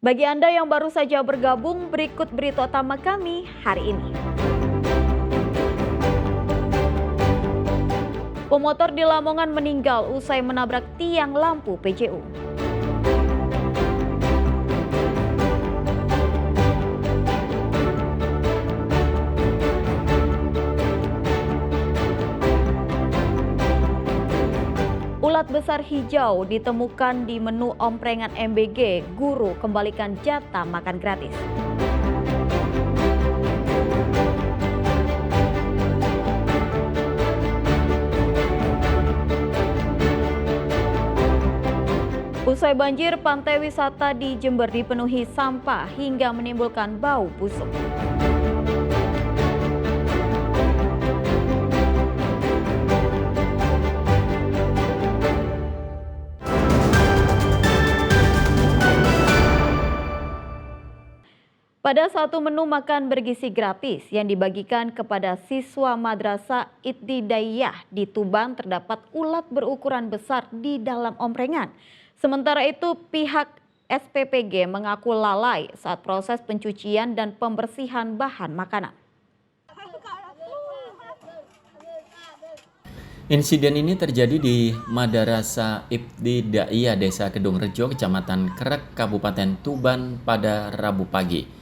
Bagi Anda yang baru saja bergabung, berikut berita utama kami hari ini. Pemotor di Lamongan meninggal usai menabrak tiang lampu PJU. Ulat besar hijau ditemukan di menu omprengan MBG, guru kembalikan jatah makan gratis. Usai banjir, pantai wisata di Jember dipenuhi sampah hingga menimbulkan bau busuk. Pada satu menu makan bergizi gratis yang dibagikan kepada siswa Madrasah Ibtidaiyah di Tuban terdapat ulat berukuran besar di dalam omprengan. Sementara itu pihak SPPG mengaku lalai saat proses pencucian dan pembersihan bahan makanan. Insiden ini terjadi di Madrasah Ibtidaiyah Desa Kedung Rejo, Kecamatan Krek, Kabupaten Tuban pada Rabu pagi.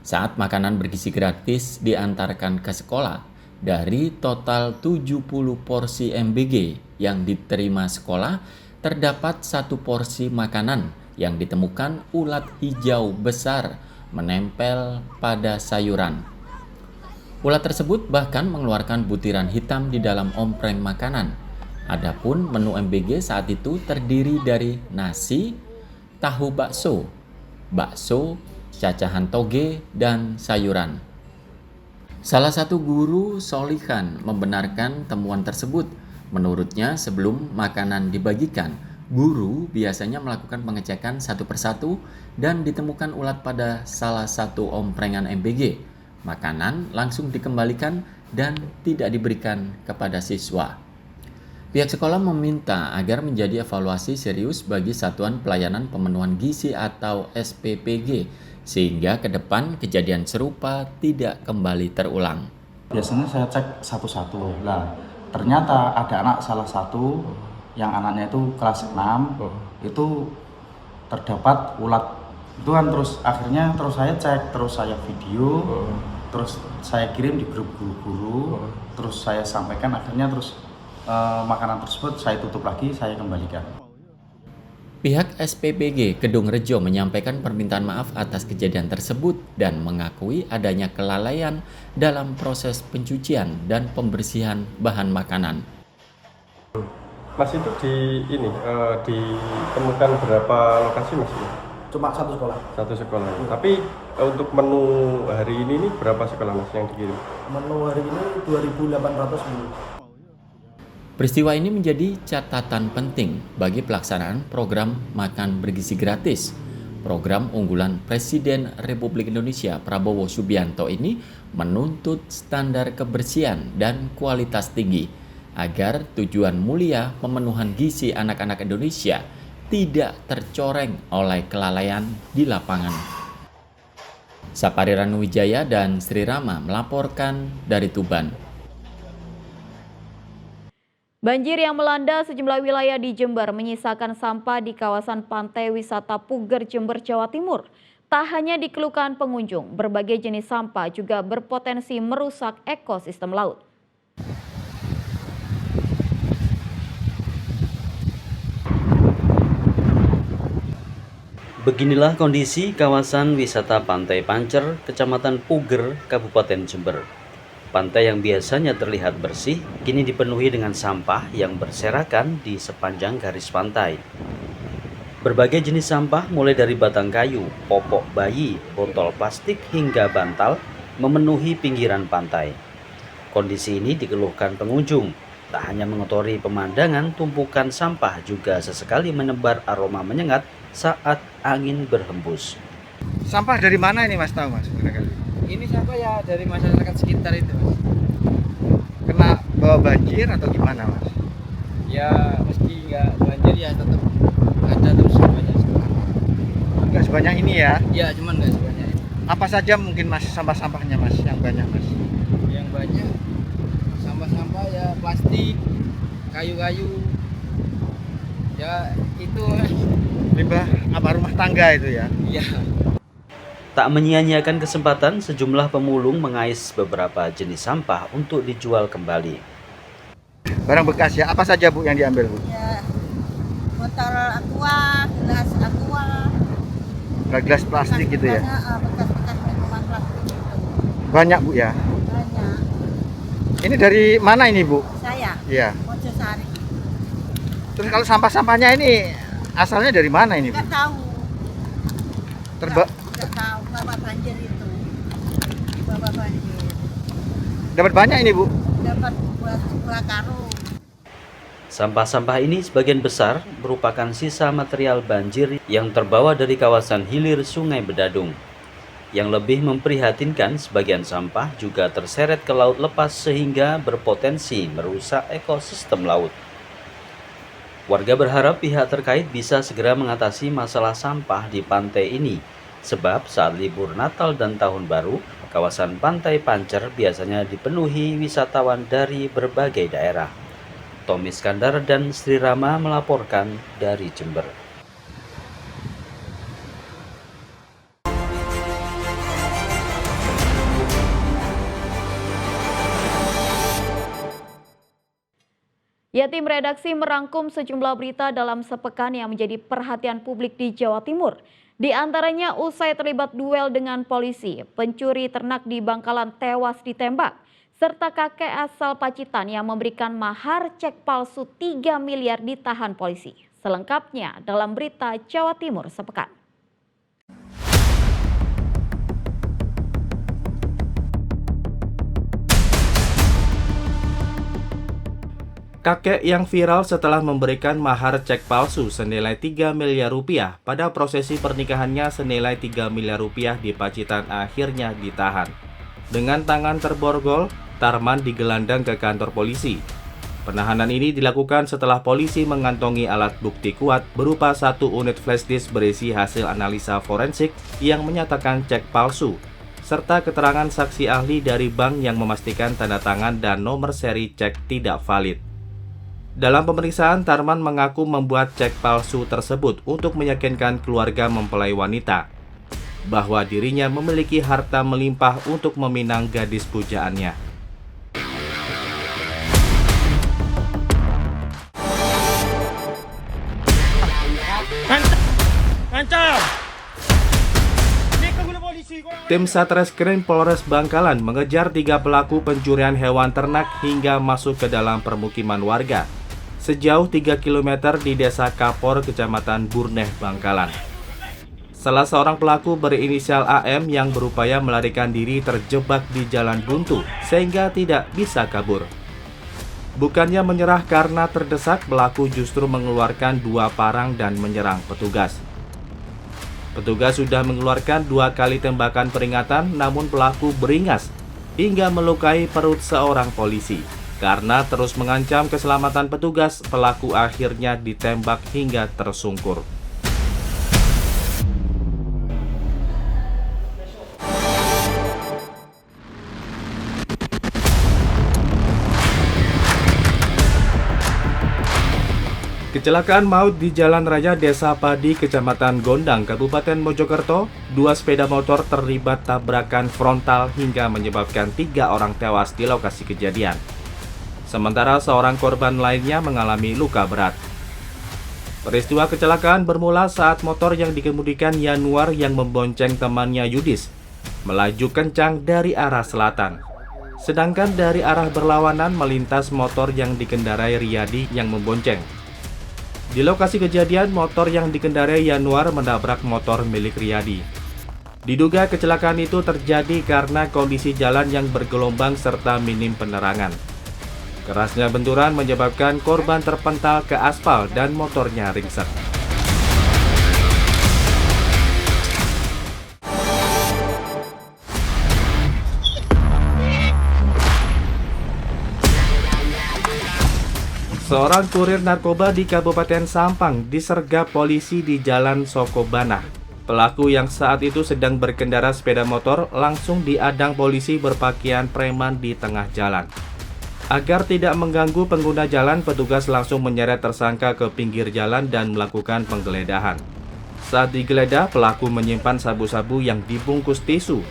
Saat makanan bergizi gratis diantarkan ke sekolah, dari total 70 porsi MBG yang diterima sekolah, terdapat satu porsi makanan yang ditemukan ulat hijau besar menempel pada sayuran. Ulat tersebut bahkan mengeluarkan butiran hitam di dalam ompreng makanan. Adapun menu MBG saat itu terdiri dari nasi, tahu bakso, cacahan toge, dan sayuran. Salah satu guru Solihan membenarkan temuan tersebut. Menurutnya, sebelum makanan dibagikan, guru biasanya melakukan pengecekan satu persatu dan ditemukan ulat pada salah satu omprengan MBG. Makanan langsung dikembalikan dan tidak diberikan kepada siswa. Pihak sekolah meminta agar menjadi evaluasi serius bagi Satuan Pelayanan Pemenuhan Gizi atau SPPG, sehingga ke depan kejadian serupa tidak kembali terulang. Biasanya saya cek satu-satu. Nah, ternyata ada anak salah satu yang anaknya itu kelas 6 itu terdapat ulat. Itu kan terus akhirnya saya cek, terus saya video, terus saya kirim di grup guru-guru, terus saya sampaikan, akhirnya terus makanan tersebut saya tutup lagi, saya kembalikan. Pihak SPPG Kedung Rejo menyampaikan permintaan maaf atas kejadian tersebut dan mengakui adanya kelalaian dalam proses pencucian dan pembersihan bahan makanan. Mas itu ditemukan berapa lokasi Mas? Cuma satu sekolah. Satu sekolah. Tapi untuk menu hari ini berapa sekolah Mas yang dikirim? Menu hari ini 2.810. Peristiwa ini menjadi catatan penting bagi pelaksanaan program makan bergizi gratis. Program unggulan Presiden Republik Indonesia Prabowo Subianto ini menuntut standar kebersihan dan kualitas tinggi agar tujuan mulia pemenuhan gizi anak-anak Indonesia tidak tercoreng oleh kelalaian di lapangan. Sapari Ranuwijaya dan Sri Rama melaporkan dari Tuban. Banjir yang melanda sejumlah wilayah di Jember menyisakan sampah di kawasan pantai wisata Puger, Jember, Jawa Timur. Tak hanya dikeluhkan pengunjung, berbagai jenis sampah juga berpotensi merusak ekosistem laut. Beginilah kondisi kawasan wisata Pantai Pancer, Kecamatan Puger, Kabupaten Jember. Pantai yang biasanya terlihat bersih, kini dipenuhi dengan sampah yang berserakan di sepanjang garis pantai. Berbagai jenis sampah mulai dari batang kayu, popok bayi, botol plastik hingga bantal memenuhi pinggiran pantai. Kondisi ini dikeluhkan pengunjung. Tak hanya mengotori pemandangan, tumpukan sampah juga sesekali menebar aroma menyengat saat angin berhembus. Sampah dari mana ini Mas, tahu Mas? Ini sampah ya dari masyarakat sekitar itu Mas. Kena bawa banjir atau gimana Mas? Ya meski nggak banjir ya tetap ada terus sampahnya. Nggak sebanyak ini ya? Ya, cuman nggak sebanyak ini. Apa saja mungkin Mas sampah-sampahnya Mas yang banyak Mas? Yang banyak sampah-sampah ya plastik, kayu-kayu. Ya itu. Limbah apa rumah tangga itu ya? Iya. Tak menyia-nyiakan kesempatan, sejumlah pemulung mengais beberapa jenis sampah untuk dijual kembali. Barang bekas ya, apa saja Bu yang diambil Bu? Ya, botol aqua, gelas aqua, Gelas plastik gitu ya? bekas-bekas minuman plastik itu Banyak Bu ya? banyak. Ini dari mana ini Bu? Saya Iya. Mojosari, Terus kalau sampah-sampahnya ini asalnya dari mana ini Bu? nggak tahu, nggak tahu bawa banjir itu, bawa banjir, Dapat banyak ini Bu? dapat dua karung. Sampah-sampah ini sebagian besar merupakan sisa material banjir yang terbawa dari kawasan hilir Sungai Bedadung. Yang lebih memprihatinkan, sebagian sampah juga terseret ke laut lepas sehingga berpotensi merusak ekosistem laut. Warga berharap pihak terkait bisa segera mengatasi masalah sampah di pantai ini, sebab saat libur Natal dan Tahun Baru, kawasan Pantai Pancer biasanya dipenuhi wisatawan dari berbagai daerah. Tommy Iskandar dan Sri Rama melaporkan dari Jember. Ya, tim redaksi merangkum sejumlah berita dalam sepekan yang menjadi perhatian publik di Jawa Timur. Di antaranya usai terlibat duel dengan polisi, pencuri ternak di Bangkalan tewas ditembak, serta kakek asal Pacitan yang memberikan mahar cek palsu 3 miliar ditahan polisi. Selengkapnya dalam berita Jawa Timur sepekan. Kakek yang viral setelah memberikan mahar cek palsu senilai 3 miliar rupiah pada prosesi pernikahannya senilai 3 miliar rupiah di Pacitan akhirnya ditahan. Dengan tangan terborgol, Tarman digelandang ke kantor polisi. Penahanan ini dilakukan setelah polisi mengantongi alat bukti kuat berupa 1 unit flash disk berisi hasil analisa forensik yang menyatakan cek palsu, serta keterangan saksi ahli dari bank yang memastikan tanda tangan dan nomor seri cek tidak valid. Dalam pemeriksaan, Tarman mengaku membuat cek palsu tersebut untuk meyakinkan keluarga mempelai wanita bahwa dirinya memiliki harta melimpah untuk meminang gadis pujaannya. Tim Satreskrim Polres Bangkalan mengejar 3 pelaku pencurian hewan ternak hingga masuk ke dalam permukiman warga sejauh 3 km di Desa Kapor, Kecamatan Burneh, Bangkalan. Salah seorang pelaku berinisial AM yang berupaya melarikan diri terjebak di jalan buntu sehingga tidak bisa kabur. Bukannya menyerah karena terdesak, pelaku justru mengeluarkan 2 parang dan menyerang petugas. Petugas sudah mengeluarkan 2 kali tembakan peringatan, namun pelaku beringas hingga melukai perut seorang polisi. Karena terus mengancam keselamatan petugas, pelaku akhirnya ditembak hingga tersungkur. Kecelakaan maut di Jalan Raya Desa Padi, Kecamatan Gondang, Kabupaten Mojokerto. 2 sepeda motor terlibat tabrakan frontal hingga menyebabkan 3 orang tewas di lokasi kejadian. Sementara seorang korban lainnya mengalami luka berat. Peristiwa kecelakaan bermula saat motor yang dikemudikan Yanuar yang membonceng temannya Yudis melaju kencang dari arah selatan. Sedangkan dari arah berlawanan melintas motor yang dikendarai Riyadi yang membonceng. Di lokasi kejadian, motor yang dikendarai Yanuar menabrak motor milik Riyadi. Diduga kecelakaan itu terjadi karena kondisi jalan yang bergelombang serta minim penerangan. Kerasnya benturan menyebabkan korban terpental ke aspal dan motornya ringsek. Seorang kurir narkoba di Kabupaten Sampang disergap polisi di Jalan Sokobana, Pelaku yang saat itu sedang berkendara sepeda motor langsung diadang polisi berpakaian preman di tengah jalan. Agar tidak mengganggu pengguna jalan, petugas langsung menyeret tersangka ke pinggir jalan dan melakukan penggeledahan. Saat digeledah, pelaku menyimpan sabu-sabu yang dibungkus tisu.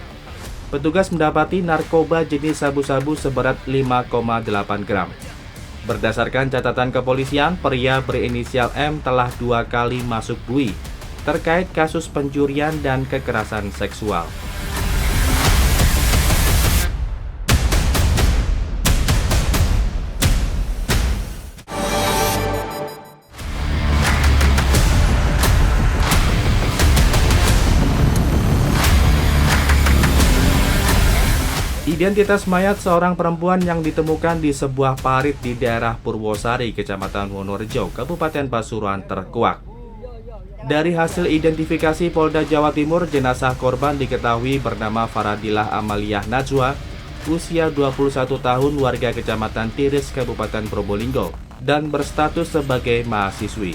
Petugas mendapati narkoba jenis sabu-sabu seberat 5,8 gram. Berdasarkan catatan kepolisian, pria berinisial M telah 2 kali masuk bui terkait kasus pencurian dan kekerasan seksual. Identitas mayat seorang perempuan yang ditemukan di sebuah parit di daerah Purwosari, Kecamatan Wonorejo, Kabupaten Pasuruan terkuak. Dari hasil identifikasi Polda Jawa Timur, jenazah korban diketahui bernama Faradilah Amaliah Najwa, usia 21 tahun, warga Kecamatan Tiris, Kabupaten Probolinggo, dan berstatus sebagai mahasiswi.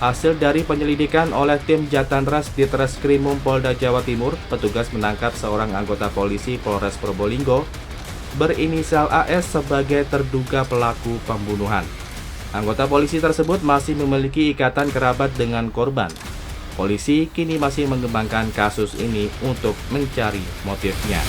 Hasil dari penyelidikan oleh tim Jatanras Ditreskrimum Polda Jawa Timur, petugas menangkap seorang anggota polisi Polres Probolinggo berinisial AS sebagai terduga pelaku pembunuhan. Anggota polisi tersebut masih memiliki ikatan kerabat dengan korban. Polisi kini masih mengembangkan kasus ini untuk mencari motifnya.